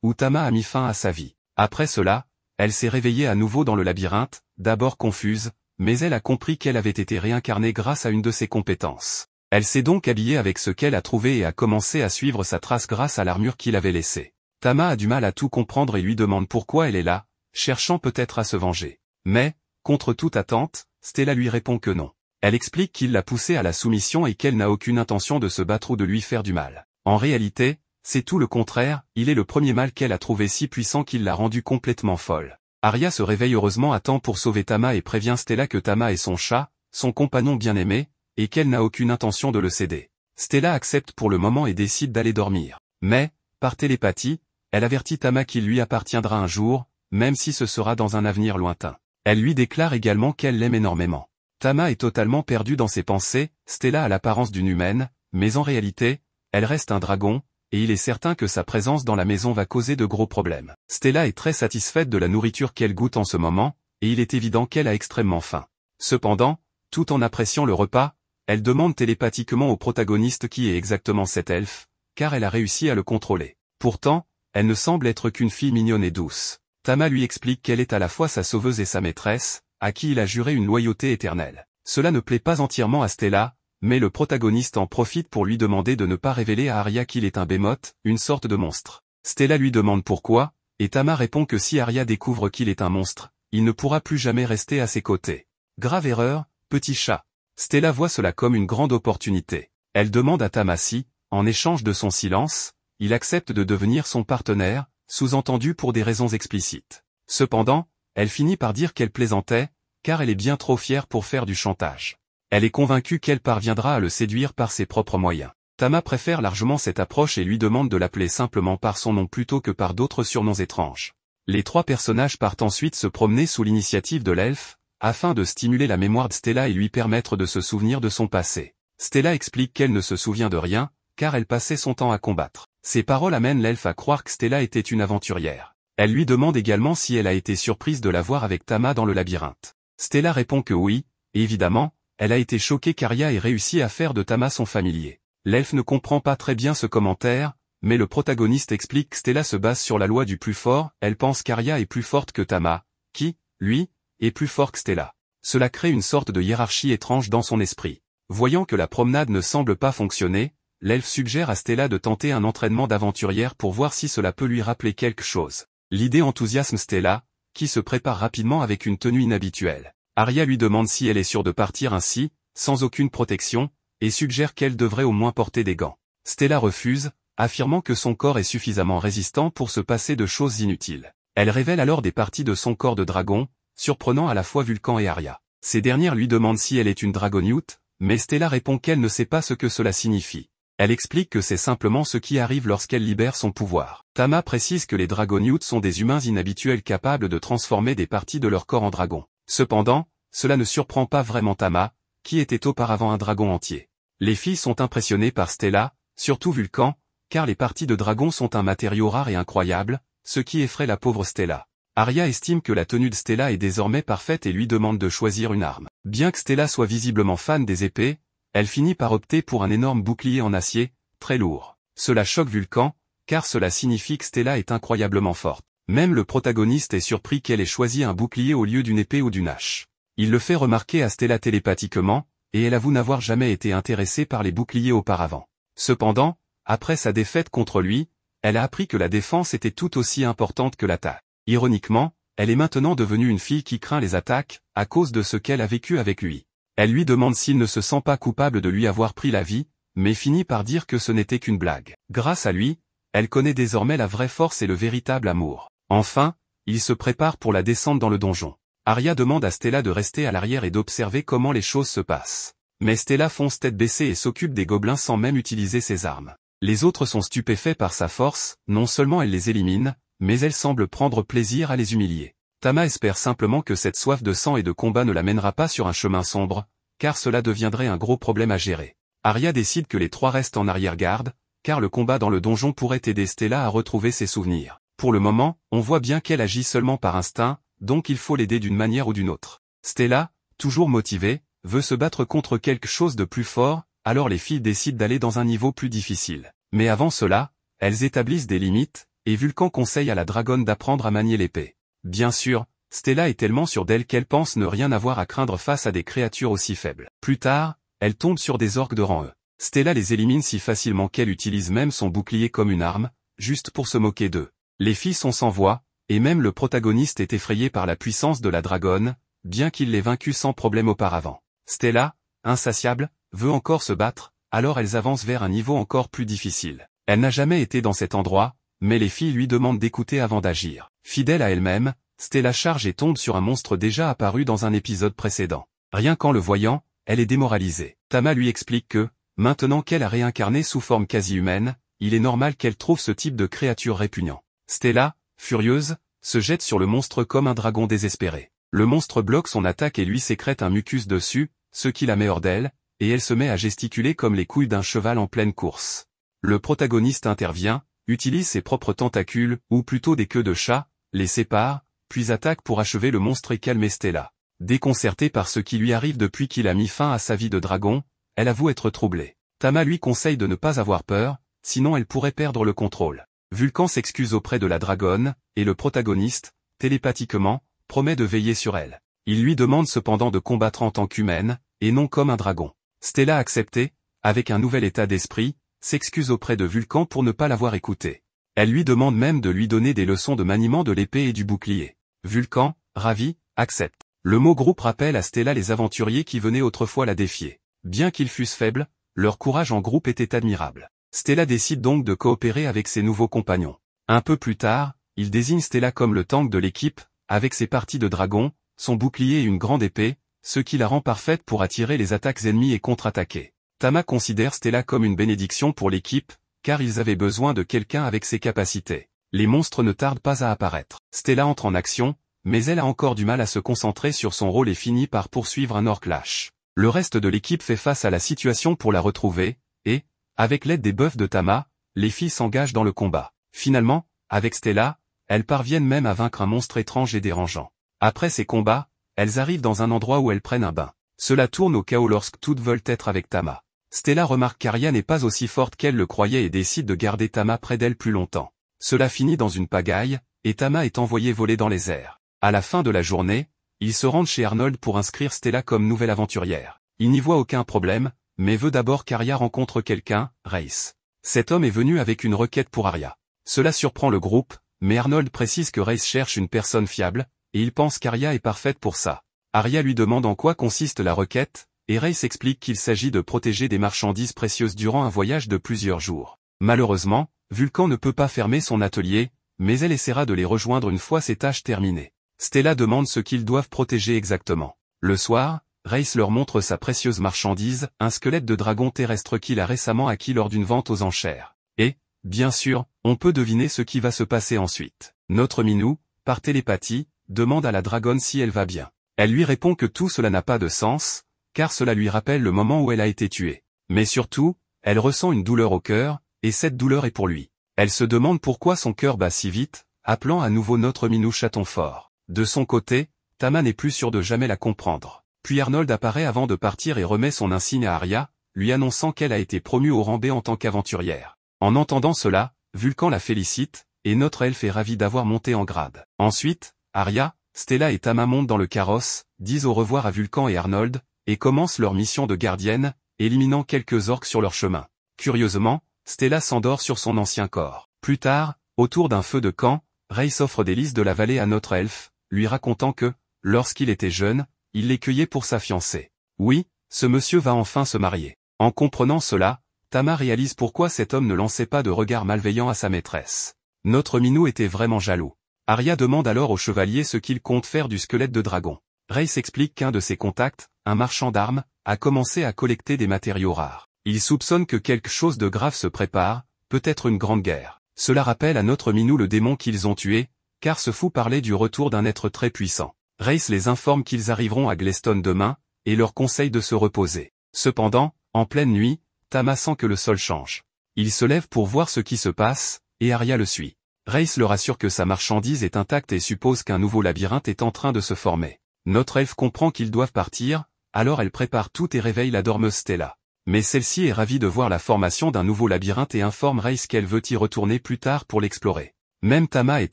où Tama a mis fin à sa vie. Après cela, elle s'est réveillée à nouveau dans le labyrinthe, d'abord confuse, mais elle a compris qu'elle avait été réincarnée grâce à une de ses compétences. Elle s'est donc habillée avec ce qu'elle a trouvé et a commencé à suivre sa trace grâce à l'armure qu'il avait laissée. Tama a du mal à tout comprendre et lui demande pourquoi elle est là, cherchant peut-être à se venger. Mais, contre toute attente, Stella lui répond que non. Elle explique qu'il l'a poussée à la soumission et qu'elle n'a aucune intention de se battre ou de lui faire du mal. En réalité, c'est tout le contraire, il est le premier mal qu'elle a trouvé si puissant qu'il l'a rendue complètement folle. Arya se réveille heureusement à temps pour sauver Tama et prévient Stella que Tama est son chat, son compagnon bien-aimé, et qu'elle n'a aucune intention de le céder. Stella accepte pour le moment et décide d'aller dormir. Mais, par télépathie, elle avertit Tama qu'il lui appartiendra un jour, même si ce sera dans un avenir lointain. Elle lui déclare également qu'elle l'aime énormément. Tama est totalement perdue dans ses pensées, Stella a l'apparence d'une humaine, mais en réalité, elle reste un dragon, et il est certain que sa présence dans la maison va causer de gros problèmes. Stella est très satisfaite de la nourriture qu'elle goûte en ce moment, et il est évident qu'elle a extrêmement faim. Cependant, tout en appréciant le repas, elle demande télépathiquement au protagoniste qui est exactement cet elfe, car elle a réussi à le contrôler. Pourtant, elle ne semble être qu'une fille mignonne et douce. Tama lui explique qu'elle est à la fois sa sauveuse et sa maîtresse, à qui il a juré une loyauté éternelle. Cela ne plaît pas entièrement à Stella, mais le protagoniste en profite pour lui demander de ne pas révéler à Arya qu'il est un Behemoth, une sorte de monstre. Stella lui demande pourquoi, et Tama répond que si Arya découvre qu'il est un monstre, il ne pourra plus jamais rester à ses côtés. Grave erreur, petit chat. Stella voit cela comme une grande opportunité. Elle demande à Tama si, en échange de son silence, il accepte de devenir son partenaire, sous-entendu pour des raisons explicites. Cependant, elle finit par dire qu'elle plaisantait, car elle est bien trop fière pour faire du chantage. Elle est convaincue qu'elle parviendra à le séduire par ses propres moyens. Tama préfère largement cette approche et lui demande de l'appeler simplement par son nom plutôt que par d'autres surnoms étranges. Les trois personnages partent ensuite se promener sous l'initiative de l'elfe, afin de stimuler la mémoire de Stella et lui permettre de se souvenir de son passé. Stella explique qu'elle ne se souvient de rien, car elle passait son temps à combattre. Ces paroles amènent l'elfe à croire que Stella était une aventurière. Elle lui demande également si elle a été surprise de la voir avec Tama dans le labyrinthe. Stella répond que oui, et évidemment, elle a été choquée qu'Arya ait réussi à faire de Tama son familier. L'elfe ne comprend pas très bien ce commentaire, mais le protagoniste explique que Stella se base sur la loi du plus fort, elle pense qu'Arya est plus forte que Tama, qui, lui, est plus fort que Stella. Cela crée une sorte de hiérarchie étrange dans son esprit. Voyant que la promenade ne semble pas fonctionner, l'elfe suggère à Stella de tenter un entraînement d'aventurière pour voir si cela peut lui rappeler quelque chose. L'idée enthousiasme Stella, qui se prépare rapidement avec une tenue inhabituelle. Arya lui demande si elle est sûre de partir ainsi, sans aucune protection, et suggère qu'elle devrait au moins porter des gants. Stella refuse, affirmant que son corps est suffisamment résistant pour se passer de choses inutiles. Elle révèle alors des parties de son corps de dragon, surprenant à la fois Vulcan et Arya. Ces dernières lui demandent si elle est une Dragoniout, mais Stella répond qu'elle ne sait pas ce que cela signifie. Elle explique que c'est simplement ce qui arrive lorsqu'elle libère son pouvoir. Tama précise que les Dragoniout sont des humains inhabituels capables de transformer des parties de leur corps en dragon. Cependant, cela ne surprend pas vraiment Tama, qui était auparavant un dragon entier. Les filles sont impressionnées par Stella, surtout Vulcan, car les parties de dragon sont un matériau rare et incroyable, ce qui effraie la pauvre Stella. Arya estime que la tenue de Stella est désormais parfaite et lui demande de choisir une arme. Bien que Stella soit visiblement fan des épées, elle finit par opter pour un énorme bouclier en acier, très lourd. Cela choque Vulcan, car cela signifie que Stella est incroyablement forte. Même le protagoniste est surpris qu'elle ait choisi un bouclier au lieu d'une épée ou d'une hache. Il le fait remarquer à Stella télépathiquement, et elle avoue n'avoir jamais été intéressée par les boucliers auparavant. Cependant, après sa défaite contre lui, elle a appris que la défense était tout aussi importante que l'attaque. Ironiquement, elle est maintenant devenue une fille qui craint les attaques, à cause de ce qu'elle a vécu avec lui. Elle lui demande s'il ne se sent pas coupable de lui avoir pris la vie, mais finit par dire que ce n'était qu'une blague. Grâce à lui, elle connaît désormais la vraie force et le véritable amour. Enfin, il se prépare pour la descente dans le donjon. Arya demande à Stella de rester à l'arrière et d'observer comment les choses se passent. Mais Stella fonce tête baissée et s'occupe des gobelins sans même utiliser ses armes. Les autres sont stupéfaits par sa force, non seulement elle les élimine, mais elle semble prendre plaisir à les humilier. Tama espère simplement que cette soif de sang et de combat ne la mènera pas sur un chemin sombre, car cela deviendrait un gros problème à gérer. Arya décide que les trois restent en arrière-garde, car le combat dans le donjon pourrait aider Stella à retrouver ses souvenirs. Pour le moment, on voit bien qu'elle agit seulement par instinct, donc il faut l'aider d'une manière ou d'une autre. Stella, toujours motivée, veut se battre contre quelque chose de plus fort, alors les filles décident d'aller dans un niveau plus difficile. Mais avant cela, elles établissent des limites, et Vulcan conseille à la dragonne d'apprendre à manier l'épée. Bien sûr, Stella est tellement sûre d'elle qu'elle pense ne rien avoir à craindre face à des créatures aussi faibles. Plus tard, elle tombe sur des orques de rang E. Stella les élimine si facilement qu'elle utilise même son bouclier comme une arme, juste pour se moquer d'eux. Les filles sont sans voix, et même le protagoniste est effrayé par la puissance de la dragonne, bien qu'il l'ait vaincue sans problème auparavant. Stella, insatiable, veut encore se battre, alors elles avancent vers un niveau encore plus difficile. Elle n'a jamais été dans cet endroit, mais les filles lui demandent d'écouter avant d'agir. Fidèle à elle-même, Stella charge et tombe sur un monstre déjà apparu dans un épisode précédent. Rien qu'en le voyant, elle est démoralisée. Tama lui explique que, maintenant qu'elle a réincarné sous forme quasi humaine, il est normal qu'elle trouve ce type de créature répugnant. Stella, furieuse, se jette sur le monstre comme un dragon désespéré. Le monstre bloque son attaque et lui sécrète un mucus dessus, ce qui la met hors d'elle, et elle se met à gesticuler comme les couilles d'un cheval en pleine course. Le protagoniste intervient, utilise ses propres tentacules, ou plutôt des queues de chat, les sépare, puis attaque pour achever le monstre et calmer Stella. Déconcertée par ce qui lui arrive depuis qu'il a mis fin à sa vie de dragon, elle avoue être troublée. Tama lui conseille de ne pas avoir peur, sinon elle pourrait perdre le contrôle. Vulcan s'excuse auprès de la dragonne, et le protagoniste, télépathiquement, promet de veiller sur elle. Il lui demande cependant de combattre en tant qu'humaine, et non comme un dragon. Stella acceptée, avec un nouvel état d'esprit, s'excuse auprès de Vulcan pour ne pas l'avoir écouté. Elle lui demande même de lui donner des leçons de maniement de l'épée et du bouclier. Vulcan, ravi, accepte. Le mot groupe rappelle à Stella les aventuriers qui venaient autrefois la défier. Bien qu'ils fussent faibles, leur courage en groupe était admirable. Stella décide donc de coopérer avec ses nouveaux compagnons. Un peu plus tard, il désigne Stella comme le tank de l'équipe, avec ses parties de dragon, son bouclier et une grande épée, ce qui la rend parfaite pour attirer les attaques ennemies et contre-attaquer. Tama considère Stella comme une bénédiction pour l'équipe, car ils avaient besoin de quelqu'un avec ses capacités. Les monstres ne tardent pas à apparaître. Stella entre en action, mais elle a encore du mal à se concentrer sur son rôle et finit par poursuivre un orc lâche. Le reste de l'équipe fait face à la situation pour la retrouver, et, avec l'aide des buffs de Tama, les filles s'engagent dans le combat. Finalement, avec Stella, elles parviennent même à vaincre un monstre étrange et dérangeant. Après ces combats, elles arrivent dans un endroit où elles prennent un bain. Cela tourne au chaos lorsque toutes veulent être avec Tama. Stella remarque qu'Arya n'est pas aussi forte qu'elle le croyait et décide de garder Tama près d'elle plus longtemps. Cela finit dans une pagaille, et Tama est envoyée voler dans les airs. À la fin de la journée, ils se rendent chez Arnold pour inscrire Stella comme nouvelle aventurière. Il n'y voit aucun problème, mais veut d'abord qu'Arya rencontre quelqu'un, Reiss. Cet homme est venu avec une requête pour Arya. Cela surprend le groupe, mais Arnold précise que Reiss cherche une personne fiable, et il pense qu'Arya est parfaite pour ça. Arya lui demande en quoi consiste la requête, et Reiss explique qu'il s'agit de protéger des marchandises précieuses durant un voyage de plusieurs jours. Malheureusement, Vulcan ne peut pas fermer son atelier, mais elle essaiera de les rejoindre une fois ses tâches terminées. Stella demande ce qu'ils doivent protéger exactement. Le soir, Reiss leur montre sa précieuse marchandise, un squelette de dragon terrestre qu'il a récemment acquis lors d'une vente aux enchères. Et, bien sûr, on peut deviner ce qui va se passer ensuite. Notre Minou, par télépathie, demande à la dragonne si elle va bien. Elle lui répond que tout cela n'a pas de sens, car cela lui rappelle le moment où elle a été tuée. Mais surtout, elle ressent une douleur au cœur, et cette douleur est pour lui. Elle se demande pourquoi son cœur bat si vite, appelant à nouveau notre Minou chaton fort. De son côté, Tama n'est plus sûr de jamais la comprendre. Puis Arnold apparaît avant de partir et remet son insigne à Arya, lui annonçant qu'elle a été promue au rang B en tant qu'aventurière. En entendant cela, Vulcan la félicite, et notre elfe est ravi d'avoir monté en grade. Ensuite, Arya, Stella et Tama montent dans le carrosse, disent au revoir à Vulcan et Arnold, et commencent leur mission de gardienne, éliminant quelques orques sur leur chemin. Curieusement, Stella s'endort sur son ancien corps. Plus tard, autour d'un feu de camp, Reiss offre des lys de la vallée à notre elfe, lui racontant que, lorsqu'il était jeune, il les cueillait pour sa fiancée. Oui, ce monsieur va enfin se marier. En comprenant cela, Tama réalise pourquoi cet homme ne lançait pas de regard malveillant à sa maîtresse. Notre Minou était vraiment jaloux. Arya demande alors au chevalier ce qu'il compte faire du squelette de dragon. Reiss explique qu'un de ses contacts, un marchand d'armes, a commencé à collecter des matériaux rares. Il soupçonne que quelque chose de grave se prépare, peut-être une grande guerre. Cela rappelle à notre Minou le démon qu'ils ont tué, car ce fou parlait du retour d'un être très puissant. Reiss les informe qu'ils arriveront à Gleston demain, et leur conseille de se reposer. Cependant, en pleine nuit, Tama sent que le sol change. Il se lève pour voir ce qui se passe, et Arya le suit. Reiss leur assure que sa marchandise est intacte et suppose qu'un nouveau labyrinthe est en train de se former. Notre elfe comprend qu'ils doivent partir, alors elle prépare tout et réveille la dormeuse Stella. Mais celle-ci est ravie de voir la formation d'un nouveau labyrinthe et informe Reiss qu'elle veut y retourner plus tard pour l'explorer. Même Tama est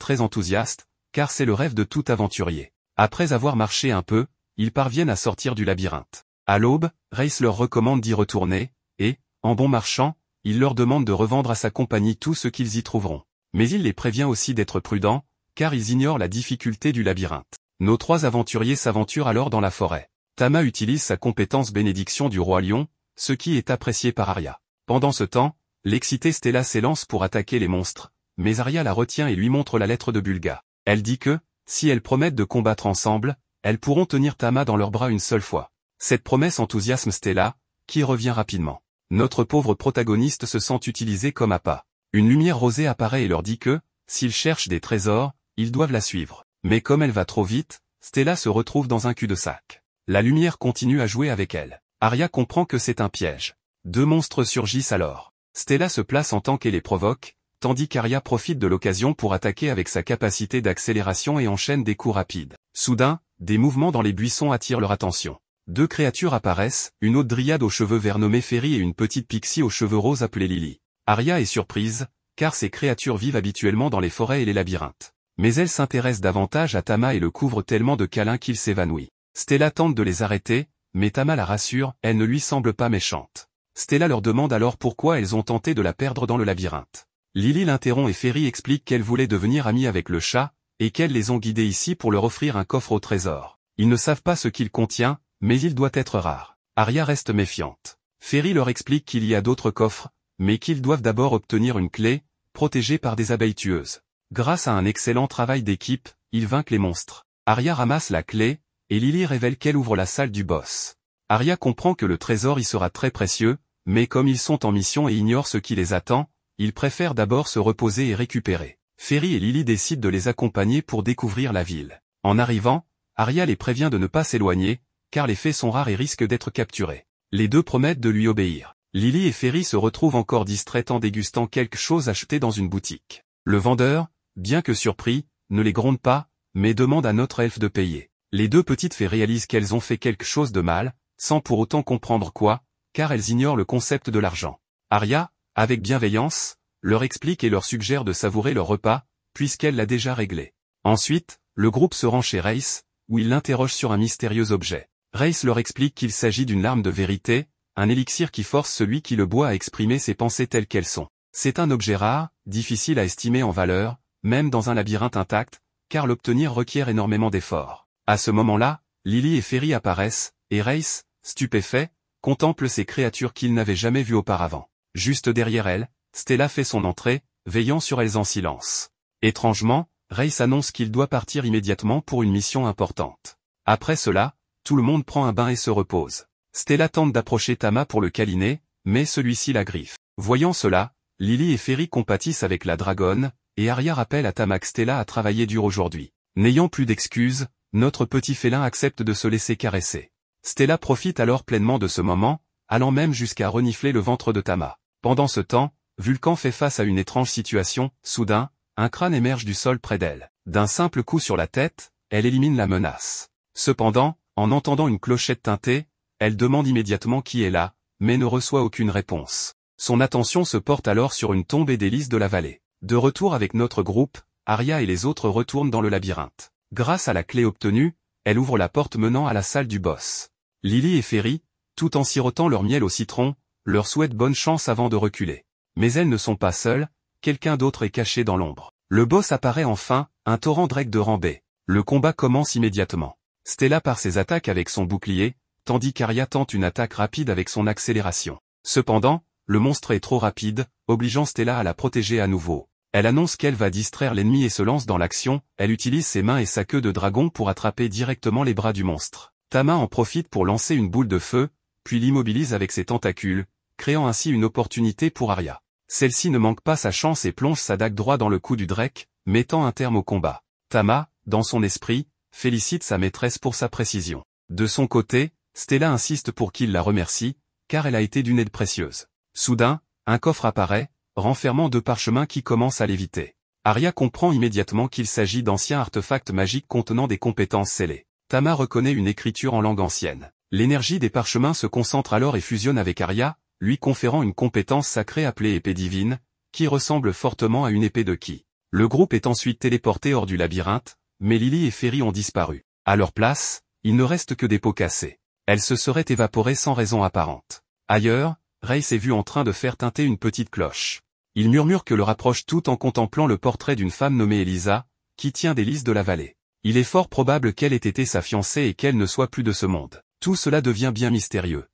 très enthousiaste, car c'est le rêve de tout aventurier. Après avoir marché un peu, ils parviennent à sortir du labyrinthe. À l'aube, Reiss leur recommande d'y retourner, et, en bon marchand, il leur demande de revendre à sa compagnie tout ce qu'ils y trouveront. Mais il les prévient aussi d'être prudents, car ils ignorent la difficulté du labyrinthe. Nos 3 aventuriers s'aventurent alors dans la forêt. Tama utilise sa compétence bénédiction du roi lion, ce qui est apprécié par Arya. Pendant ce temps, l'excitée Stella s'élance pour attaquer les monstres, mais Arya la retient et lui montre la lettre de Bulga. Elle dit que, si elles promettent de combattre ensemble, elles pourront tenir Tama dans leurs bras une seule fois. Cette promesse enthousiasme Stella, qui revient rapidement. Notre pauvre protagoniste se sent utilisé comme appât. Une lumière rosée apparaît et leur dit que, s'ils cherchent des trésors, ils doivent la suivre. Mais comme elle va trop vite, Stella se retrouve dans un cul-de-sac. La lumière continue à jouer avec elle. Arya comprend que c'est un piège. 2 monstres surgissent alors. Stella se place en tant qu'elle les provoque, tandis qu'Arya profite de l'occasion pour attaquer avec sa capacité d'accélération et enchaîne des coups rapides. Soudain, des mouvements dans les buissons attirent leur attention. 2 créatures apparaissent, une autre dryade aux cheveux verts nommée Ferry et une petite pixie aux cheveux roses appelée Lily. Arya est surprise, car ces créatures vivent habituellement dans les forêts et les labyrinthes. Mais elle s'intéresse davantage à Tama et le couvre tellement de câlins qu'il s'évanouit. Stella tente de les arrêter, mais Tama la rassure, elle ne lui semble pas méchante. Stella leur demande alors pourquoi elles ont tenté de la perdre dans le labyrinthe. Lily l'interrompt et Ferry explique qu'elle voulait devenir amie avec le chat, et qu'elles les ont guidés ici pour leur offrir un coffre au trésor. Ils ne savent pas ce qu'il contient, mais il doit être rare. Arya reste méfiante. Ferry leur explique qu'il y a d'autres coffres, mais qu'ils doivent d'abord obtenir une clé, protégée par des abeilles tueuses. Grâce à un excellent travail d'équipe, ils vainquent les monstres. Arya ramasse la clé, et Lily révèle qu'elle ouvre la salle du boss. Arya comprend que le trésor y sera très précieux, mais comme ils sont en mission et ignorent ce qui les attend, ils préfèrent d'abord se reposer et récupérer. Ferry et Lily décident de les accompagner pour découvrir la ville. En arrivant, Arya les prévient de ne pas s'éloigner, car les fées sont rares et risquent d'être capturés. Les 2 promettent de lui obéir. Lily et Ferry se retrouvent encore distraites en dégustant quelque chose acheté dans une boutique. Le vendeur, bien que surpris, ne les gronde pas, mais demande à notre elfe de payer. Les 2 petites fées réalisent qu'elles ont fait quelque chose de mal, sans pour autant comprendre quoi, car elles ignorent le concept de l'argent. Arya, avec bienveillance, leur explique et leur suggère de savourer leur repas, puisqu'elle l'a déjà réglé. Ensuite, le groupe se rend chez Reiss, où il l'interroge sur un mystérieux objet. Reiss leur explique qu'il s'agit d'une larme de vérité, un élixir qui force celui qui le boit à exprimer ses pensées telles qu'elles sont. C'est un objet rare, difficile à estimer en valeur, même dans un labyrinthe intact, car l'obtenir requiert énormément d'efforts. À ce moment-là, Lily et Ferry apparaissent, et Reiss, stupéfait, contemple ces créatures qu'il n'avait jamais vues auparavant. Juste derrière elle, Stella fait son entrée, veillant sur elles en silence. Étrangement, Reiss annonce qu'il doit partir immédiatement pour une mission importante. Après cela, tout le monde prend un bain et se repose. Stella tente d'approcher Tama pour le câliner, mais celui-ci la griffe. Voyant cela, Lily et Ferry compatissent avec la dragonne, et Arya rappelle à Tama que Stella a travaillé dur aujourd'hui. N'ayant plus d'excuses, notre petit félin accepte de se laisser caresser. Stella profite alors pleinement de ce moment, allant même jusqu'à renifler le ventre de Tama. Pendant ce temps, Vulcan fait face à une étrange situation, soudain, un crâne émerge du sol près d'elle. D'un simple coup sur la tête, elle élimine la menace. Cependant, en entendant une clochette tinter, elle demande immédiatement qui est là, mais ne reçoit aucune réponse. Son attention se porte alors sur une tombe et des lys de la vallée. De retour avec notre groupe, Arya et les autres retournent dans le labyrinthe. Grâce à la clé obtenue, elle ouvre la porte menant à la salle du boss. Lily et Ferry, tout en sirotant leur miel au citron, leur souhaitent bonne chance avant de reculer. Mais elles ne sont pas seules, quelqu'un d'autre est caché dans l'ombre. Le boss apparaît enfin, un torrent Drake de Rambé. Le combat commence immédiatement. Stella part ses attaques avec son bouclier, tandis qu'Arya tente une attaque rapide avec son accélération. Cependant, le monstre est trop rapide, obligeant Stella à la protéger à nouveau. Elle annonce qu'elle va distraire l'ennemi et se lance dans l'action, elle utilise ses mains et sa queue de dragon pour attraper directement les bras du monstre. Tama en profite pour lancer une boule de feu, puis l'immobilise avec ses tentacules, créant ainsi une opportunité pour Arya. Celle-ci ne manque pas sa chance et plonge sa dague droit dans le cou du Drake, mettant un terme au combat. Tama, dans son esprit, félicite sa maîtresse pour sa précision. De son côté, Stella insiste pour qu'il la remercie, car elle a été d'une aide précieuse. Soudain, un coffre apparaît, renfermant 2 parchemins qui commencent à léviter. Arya comprend immédiatement qu'il s'agit d'anciens artefacts magiques contenant des compétences scellées. Tama reconnaît une écriture en langue ancienne. L'énergie des parchemins se concentre alors et fusionne avec Arya, lui conférant une compétence sacrée appelée épée divine, qui ressemble fortement à une épée de ki. Le groupe est ensuite téléporté hors du labyrinthe, mais Lily et Ferry ont disparu. À leur place, il ne reste que des pots cassés. Elles se seraient évaporées sans raison apparente. Ailleurs, Rey s'est vu en train de faire tinter une petite cloche. Il murmure que le rapproche tout en contemplant le portrait d'une femme nommée Elisa, qui tient des lys de la vallée. Il est fort probable qu'elle ait été sa fiancée et qu'elle ne soit plus de ce monde. Tout cela devient bien mystérieux.